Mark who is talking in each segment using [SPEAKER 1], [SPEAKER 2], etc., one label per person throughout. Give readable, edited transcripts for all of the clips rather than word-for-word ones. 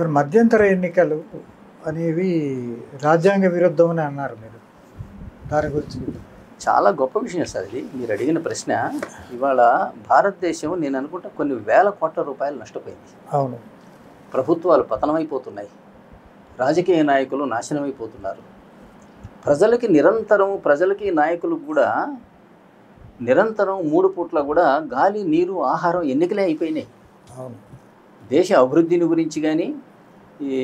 [SPEAKER 1] మరి మధ్యంతర ఎన్నికలు అనేవి రాజ్యాంగ విరుద్ధం అని అన్నారు మీరు. దాని గురించి
[SPEAKER 2] చాలా గొప్ప విషయం సార్ ఇది మీరు అడిగిన ప్రశ్న. ఇవాళ భారతదేశం నేను అనుకుంటా కొన్ని వేల కోట్ల రూపాయలు నష్టపోయింది.
[SPEAKER 1] అవును,
[SPEAKER 2] ప్రభుత్వాలు పతనమైపోతున్నాయి, రాజకీయ నాయకులు నాశనమైపోతున్నారు. ప్రజలకి నాయకులకు కూడా నిరంతరం 3 పూట్ల కూడా గాలి, నీరు, ఆహారం ఎన్నికలే అయిపోయినాయి.
[SPEAKER 1] అవును,
[SPEAKER 2] దేశ అభివృద్ధిని గురించి కానీ ఈ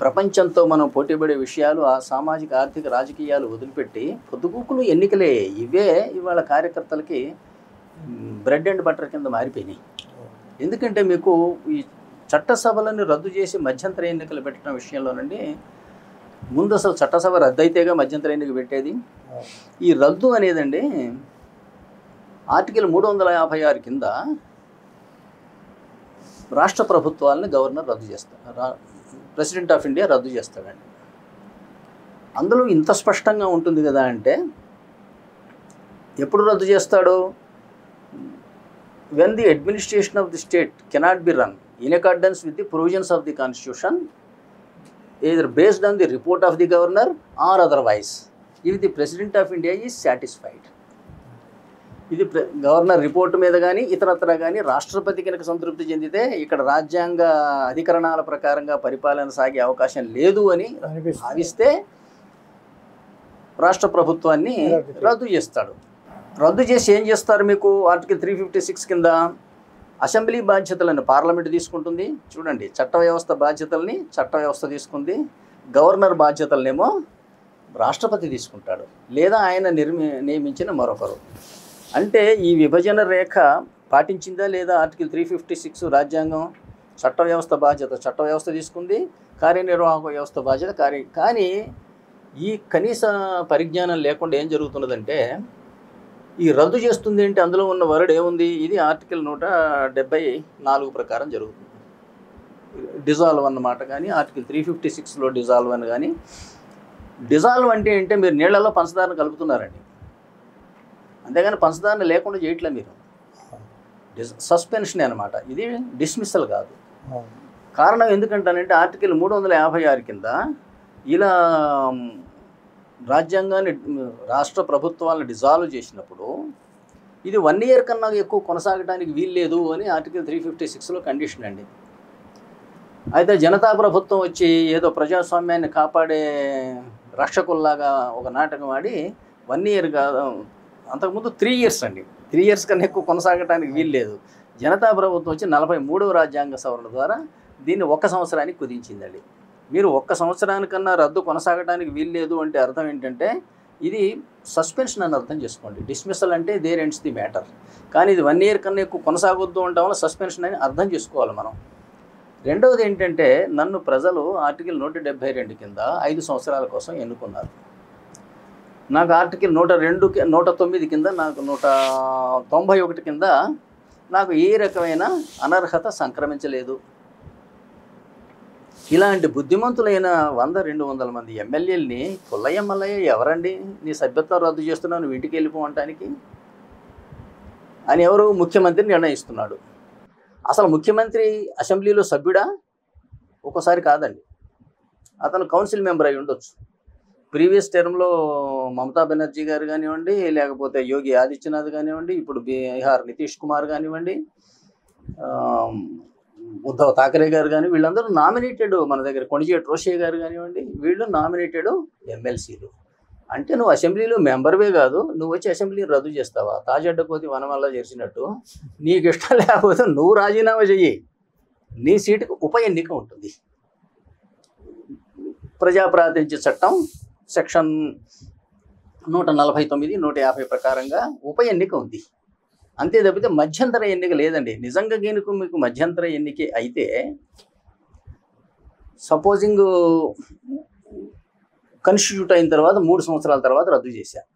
[SPEAKER 2] ప్రపంచంతో మనం పోటీపడే విషయాలు, ఆ సామాజిక ఆర్థిక రాజకీయాలు వదిలిపెట్టి పొద్దుగూకులు ఎన్నికలే. ఇవే ఇవాళ కార్యకర్తలకి బ్రెడ్ అండ్ బటర్ కింద మారిపోయినాయి. ఎందుకంటే మీకు ఈ చట్టసభలను రద్దు చేసి మధ్యంతర ఎన్నికలు పెట్టడం విషయంలోనండి, ముందు అసలు చట్టసభ రద్దు అయితేగా మధ్యంతర ఎన్నిక పెట్టేది. ఈ రద్దు అనేదండి ఆర్టికల్ 356 కింద రాష్ట్ర ప్రభుత్వాలను గవర్నర్ రద్దు చేస్తాడు, ప్రెసిడెంట్ ఆఫ్ ఇండియా రద్దు చేస్తాడండి. అందులో ఇంత స్పష్టంగా ఉంటుంది కదా అంటే ఎప్పుడు రద్దు చేస్తాడు? when the administration of the state cannot be run in accordance with the provisions of the constitution either based on the report of the governor or otherwise if the president of India is satisfied. ఇది governor report మీద కానీ ఇతరత్ర కానీ రాష్ట్రపతి కనుక సంతృప్తి చెందితే ఇక్కడ రాజ్యాంగ అధికరణాల ప్రకారంగా పరిపాలన సాగే అవకాశం లేదు అని భావిస్తే రాష్ట్ర ప్రభుత్వాన్ని రద్దు చేస్తాడు. రద్దు చేసి ఏం చేస్తారు? మీకు ఆర్టికల్ 356 కింద అసెంబ్లీ బాధ్యతలను పార్లమెంట్ తీసుకుంటుంది. చూడండి, చట్ట వ్యవస్థ బాధ్యతల్ని చట్ట వ్యవస్థ తీసుకుంది, గవర్నర్ బాధ్యతలనేమో రాష్ట్రపతి తీసుకుంటాడు, లేదా ఆయన నియమించిన మరొకరు. అంటే ఈ విభజన రేఖ పాటించిందా లేదా ఆర్టికల్ 356 రాజ్యాంగం? చట్ట వ్యవస్థ బాధ్యత చట్ట వ్యవస్థ తీసుకుంది, కార్యనిర్వాహక వ్యవస్థ బాధ్యత కానీ ఈ కనీస పరిజ్ఞానం లేకుండా ఏం జరుగుతున్నదంటే ఈ రద్దు చేస్తుంది అంటే అందులో ఉన్న వర్డ్ ఏముంది? ఇది ఆర్టికల్ 174 ప్రకారం జరుగుతుంది. డిజాల్వ్ అన్నమాట. కానీ ఆర్టికల్ 356లో డిజాల్వ్ అని కానీ, డిజాల్వ్ అంటే మీరు నీళ్లలో పంచదారను కలుపుతున్నారండి, అంతేగాని పంచదారని లేకుండా చేయట్లే మీరు. సస్పెన్షన్ అనమాట, ఇది డిస్మిస్సల్ కాదు. కారణం ఎందుకంటానంటే ఆర్టికల్ 356 కింద ఇలా రాజ్యాంగాన్ని రాష్ట్ర ప్రభుత్వాలను డిజాల్వ్ చేసినప్పుడు ఇది 1 year కన్నా ఎక్కువ కొనసాగడానికి వీల్లేదు అని ఆర్టికల్ 356లో కండిషన్ అండి. అయితే జనతా ప్రభుత్వం వచ్చి ఏదో ప్రజాస్వామ్యాన్ని కాపాడే రక్షకుల్లాగా ఒక నాటకం ఆడి 1 year కాదు, అంతకుముందు 3 years అండి, 3 years కన్నా ఎక్కువ కొనసాగడానికి వీల్లేదు. జనతా ప్రభుత్వం వచ్చి 43వ రాజ్యాంగ సవరణ ద్వారా దీన్ని 1 సంవత్సరానికి కుదించిందండి. మీరు 1 సంవత్సరానికన్నా రద్దు కొనసాగడానికి వీల్లేదు అంటే అర్థం ఏంటంటే ఇది సస్పెన్షన్ అని అర్థం చేసుకోండి. డిస్మిసల్ అంటే దేర్ ఎండ్స్ ది మ్యాటర్. కానీ ఇది 1 year కన్నా ఎక్కువ కొనసాగొద్దు ఉండడం వల్ల సస్పెన్షన్ అని అర్థం చేసుకోవాలి మనం. రెండవది ఏంటంటే నన్ను ప్రజలు ఆర్టికల్ 172 కింద 5 సంవత్సరాల కోసం ఎన్నుకున్నారు. నాకు ఆర్టికల్ 109 కింద నాకు 191 కింద నాకు ఏ రకమైన అనర్హత సంక్రమించలేదు. ఇలాంటి బుద్ధిమంతులైన 100-200 మంది ఎమ్మెల్యేలని పుల్లయ్య మల్లయ్య ఎవరండి నీ సభ్యత్వం రద్దు చేస్తున్నావు నువ్వు ఇంటికి వెళ్ళిపోవటానికి అని ఎవరు? ముఖ్యమంత్రి నిర్ణయిస్తున్నాడు. అసలు ముఖ్యమంత్రి అసెంబ్లీలో సభ్యుడా? ఒక్కోసారి కాదండి, అతను కౌన్సిల్ మెంబర్ అయి ఉండొచ్చు. ప్రీవియస్ టర్మ్లో మమతా బెనర్జీ గారు కానివ్వండి, లేకపోతే యోగి ఆదిత్యనాథ్ కానివ్వండి, ఇప్పుడు బీహార్ నితీష్ కుమార్ కానివ్వండి, ఉద్ధవ్ ఠాకరే గారు కానీ, వీళ్ళందరూ నామినేటెడ్. మన దగ్గర కొణిజేటి రోషే గారు కానివ్వండి, వీళ్ళు నామినేటెడ్ ఎమ్మెల్సీలు. అంటే నువ్వు అసెంబ్లీలో మెంబర్వే కాదు, నువ్వు వచ్చి అసెంబ్లీని రద్దు చేస్తావా? తాజడ్డ కోతి వనమల్లా చేసినట్టు నీకు ఇష్టం లేకపోతే నువ్వు రాజీనామా చెయ్యి, నీ సీటుకు ఉప ఎన్నిక ఉంటుంది. ప్రజాప్రాతినిధ్య చట్టం సెక్షన్ 149, 150 ప్రకారంగా ఉప ఎన్నిక ఉంది. అంతే తప్పితే మధ్యంతర ఎన్నిక లేదండి. నిజంగా మీకు మధ్యంతర ఎన్నిక అయితే సపోజింగ్ కాన్స్టిట్యూట్ అయిన తర్వాత 3 సంవత్సరాల తర్వాత రద్దు చేశారు.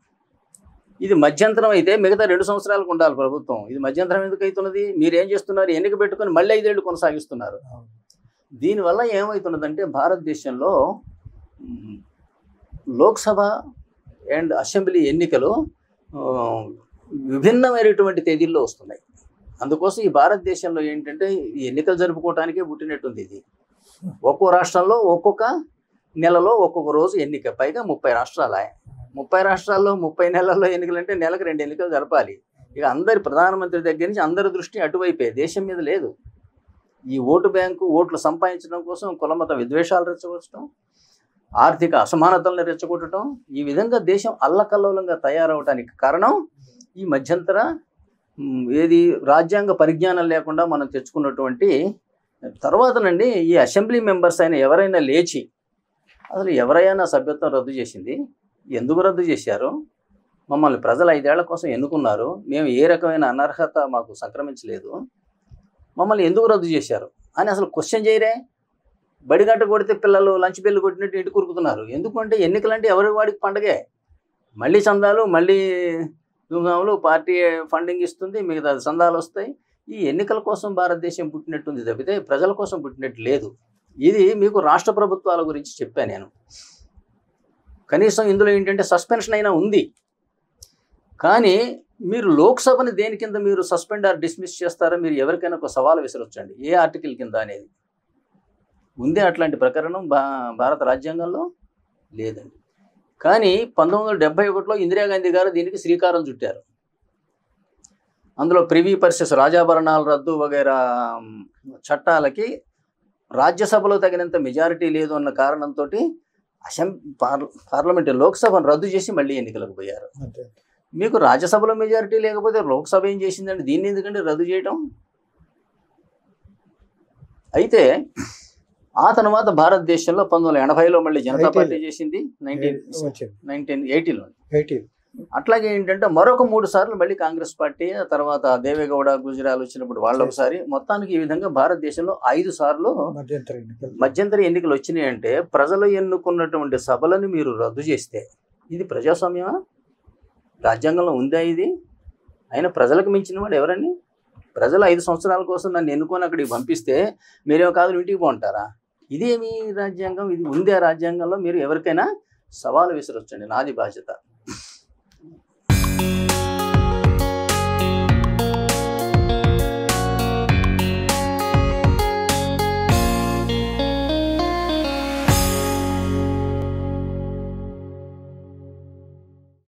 [SPEAKER 2] ఇది మధ్యంతరం అయితే మిగతా 2 సంవత్సరాలకు ఉండాలి ప్రభుత్వం. ఇది మధ్యంతరం ఎందుకు అవుతున్నది? మీరేం చేస్తున్నారు? ఎన్నిక పెట్టుకొని మళ్ళీ 5 ఏళ్ళు కొనసాగిస్తున్నారు. దీనివల్ల ఏమవుతున్నదంటే భారతదేశంలో లోక్సభ అండ్ అసెంబ్లీ ఎన్నికలు విభిన్నమైనటువంటి తేదీల్లో వస్తున్నాయి. అందుకోసం ఈ భారతదేశంలో ఏంటంటే ఈ ఎన్నికలు జరుపుకోవటానికే పుట్టినట్టుంది ఇది. ఒక్కో రాష్ట్రంలో ఒక్కొక్క నెలలో ఒక్కొక్క రోజు ఎన్నిక, పైగా 30 రాష్ట్రాలు. 30 రాష్ట్రాల్లో 30 నెలల్లో ఎన్నికలంటే నెలకు 2 ఎన్నికలు జరపాలి. ఇక అందరి ప్రధానమంత్రి దగ్గర నుంచి అందరి దృష్టి అటువైపే, దేశం మీద లేదు. ఈ ఓటు బ్యాంకు, ఓట్లు సంపాదించడం కోసం కులమత విద్వేషాలు రెచ్చగొట్టడం, ఆర్థిక అసమానతలను రెచ్చగొట్టడం, ఈ విధంగా దేశం అల్లకల్లోలంగా తయారవడానికి కారణం ఈ మధ్యంతర రాజ్యాంగ పరిజ్ఞానం లేకుండా మనం తెచ్చుకున్నటువంటి తర్వాతనండి. ఈ అసెంబ్లీ మెంబర్స్ అయినా ఎవరైనా లేచి అసలు ఎవరైనా సభ్యత్వం రద్దు చేసింది, ఎందుకు రద్దు చేశారు, మమ్మల్ని ప్రజలు 5 ఏళ్ల కోసం ఎన్నుకున్నారు, మేము ఏ రకమైన అనర్హత మాకు సంక్రమించలేదు, మమ్మల్ని ఎందుకు రద్దు చేశారు అని అసలు క్వశ్చన్ చేయరే. బడిగట్ట కొడితే పిల్లలు లంచ్ బెల్లు కొట్టినట్టు ఇంటి కురుకుతున్నారు. ఎందుకంటే ఎన్నికలంటే ఎవరి వాడికి పండగే, మళ్ళీ చందాలు, మళ్ళీ దుంగాములు, పార్టీ ఫండింగ్ ఇస్తుంది, మిగతా చందాలు వస్తాయి. ఈ ఎన్నికల కోసం భారతదేశం పుట్టినట్టుంది తప్పితే ప్రజల కోసం పుట్టినట్టు లేదు. ఇది మీకు రాష్ట్ర ప్రభుత్వాల గురించి చెప్పాను నేను. కనీసం ఇందులో ఏంటంటే సస్పెన్షన్ అయినా ఉంది. కానీ మీరు లోక్సభని దేని కింద మీరు సస్పెండ్ ఆర్ డిస్మిస్ చేస్తారో మీరు ఎవరికైనా ఒక సవాల్ విసరొచ్చండి, ఏ ఆర్టికల్ కింద అనేది ఉందే. అట్లాంటి ప్రకరణం భారత రాజ్యాంగంలో లేదండి. కానీ 1971లో ఇందిరాగాంధీ గారు దీనికి శ్రీకారం చుట్టారు. అందులో ప్రివీ పర్సెస్, రాజాభరణాల రద్దు వగైరా చట్టాలకి రాజ్యసభలో తగినంత మెజారిటీ లేదు అన్న కారణంతో పార్లమెంట్ లోక్సభను రద్దు చేసి మళ్ళీ ఎన్నికలకు పోయారు. మీకు రాజ్యసభలో మెజారిటీ లేకపోతే లోక్సభ ఏం చేసిందండి, దీన్ని ఎందుకంటే రద్దు చేయటం. అయితే ఆ తర్వాత భారతదేశంలో 1980లో మళ్ళీ జనతా పార్టీ చేసింది, 1980లో. అట్లాగే ఏంటంటే మరొక 3 సార్లు మళ్ళీ కాంగ్రెస్ పార్టీ, తర్వాత దేవేగౌడ, గుజరాల్ వచ్చినప్పుడు వాళ్ళు ఒకసారి, మొత్తానికి ఈ విధంగా భారతదేశంలో 5 సార్లు మధ్యంతర ఎన్నికలు వచ్చినాయి. అంటే ప్రజలు ఎన్నుకున్నటువంటి సభలను మీరు రద్దు చేస్తే ఇది ప్రజాస్వామ్యమా? రాజ్యాంగంలో ఉందా ఇది? అయినా ప్రజలకు మించిన వాడు ఎవరని? ప్రజలు 5 సంవత్సరాల కోసం నన్ను ఎన్నుకొని అక్కడికి పంపిస్తే మీరేమో కాదు ఇంటికి పోంటారా? ఇదేమి రాజ్యాంగం? ఇది ఉందే రాజ్యాంగంలో? మీరు ఎవరికైనా సవాలు విసరొచ్చండి, నాది బాధ్యత.